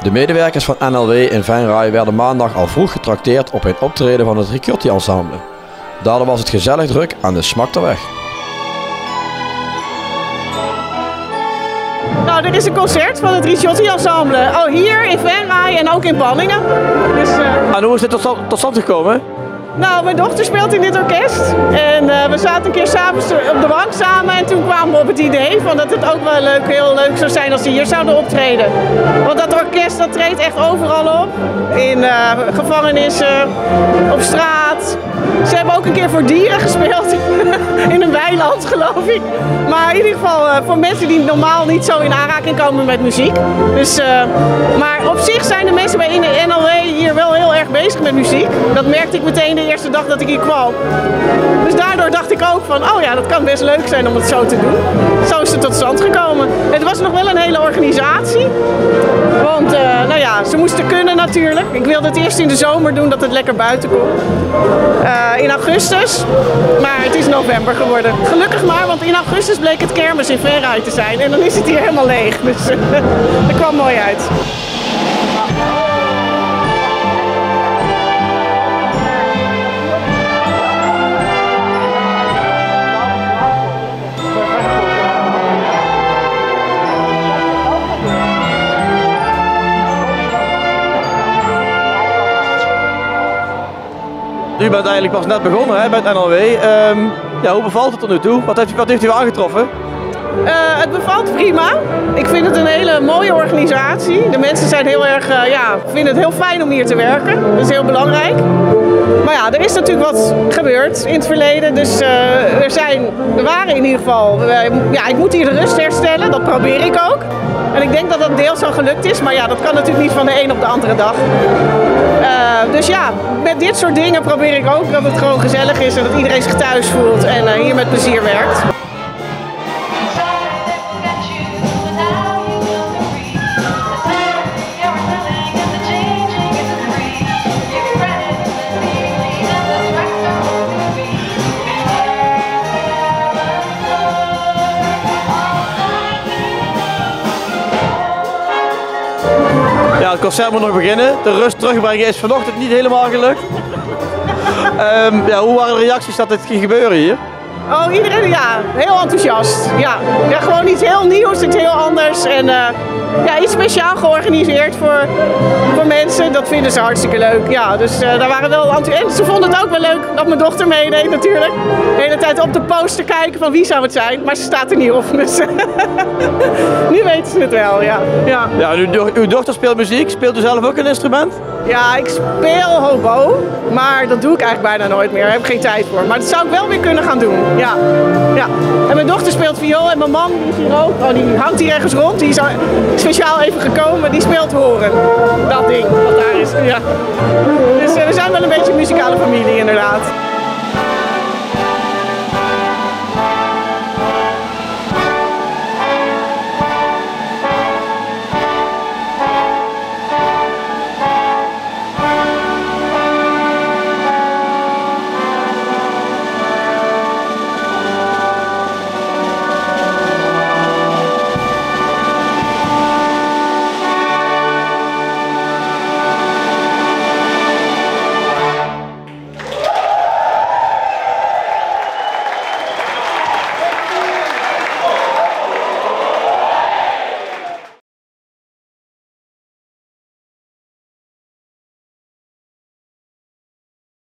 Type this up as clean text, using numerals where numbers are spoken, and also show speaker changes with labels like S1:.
S1: De medewerkers van NLW in Venray werden maandag al vroeg getrakteerd op een optreden van het Ricciotti Ensemble. Daardoor was het gezellig druk aan de Smachterweg.
S2: Nou, dit is een concert van het Ricciotti Ensemble. Oh, hier in Venray en ook in Panningen. Dus,
S1: En hoe is dit tot stand gekomen?
S2: Nou, mijn dochter speelt in dit orkest. En we zaten een keer s'avonds op de bank samen. En toen kwamen we op het idee van dat het ook wel heel leuk zou zijn als ze hier zouden optreden. Want dat orkest dat treedt echt overal op. In gevangenissen, op straat. Ze hebben ook een keer voor dieren gespeeld. In een weiland, geloof ik. Maar in ieder geval voor mensen die normaal niet zo in aanraking komen met muziek. Dus, maar op zich zijn de mensen bij NLW hier wel heel erg bezig met muziek. Dat merkte ik meteen de eerste dag dat ik hier kwam. Dus daardoor dacht ik ook van, oh ja, dat kan best leuk zijn om het zo te doen. Zo is het tot stand gekomen. Het was nog wel een hele organisatie. Want nou ja, ze moesten kunnen natuurlijk. Ik wilde het eerst in de zomer doen, dat het lekker buiten kon. In augustus, maar het is november geworden. Gelukkig maar, want in augustus bleek het kermis in Venray te zijn. En dan is het hier helemaal leeg. Dus dat kwam mooi uit.
S1: U bent eigenlijk pas net begonnen hè, bij het NLW. Ja, hoe bevalt het tot nu toe? Wat heeft u aangetroffen?
S2: Het bevalt prima. Ik vind het een hele mooie organisatie. De mensen zijn heel erg, vinden het heel fijn om hier te werken. Dat is heel belangrijk. Maar ja, er is natuurlijk wat gebeurd in het verleden. Dus er waren in ieder geval... ik moet hier de rust herstellen. Dat probeer ik ook. En ik denk dat dat deels al gelukt is. Maar ja, dat kan natuurlijk niet van de een op de andere dag. Dus ja, met dit soort dingen probeer ik ook dat het gewoon gezellig is. En dat iedereen zich thuis voelt en hier met plezier werkt.
S1: Ja, het concert moet nog beginnen. De rust terugbrengen is vanochtend niet helemaal gelukt. Hoe waren de reacties dat dit ging gebeuren hier?
S2: Oh, iedereen heel enthousiast. Ja, gewoon iets heel nieuws, iets heel anders. En iets speciaal georganiseerd voor mensen. Dat vinden ze hartstikke leuk. Ja, dus daar waren wel enthousiast. En ze vonden het ook wel leuk dat mijn dochter meedeed natuurlijk. De hele tijd op de poster kijken van wie zou het zijn. Maar ze staat er niet op. Dus nu weten ze het wel, ja.
S1: Ja, uw dochter speelt muziek. Speelt u zelf ook een instrument?
S2: Ja, ik speel hobo. Maar dat doe ik eigenlijk bijna nooit meer. Daar heb ik geen tijd voor. Maar dat zou ik wel weer kunnen gaan doen. Ja. En mijn dochter speelt viool en mijn man die is hier ook. Oh, die hangt hier ergens rond. Die is speciaal even gekomen. Die speelt horen. Dat ding wat daar is. Ja. Dus we zijn wel een beetje een muzikale familie inderdaad.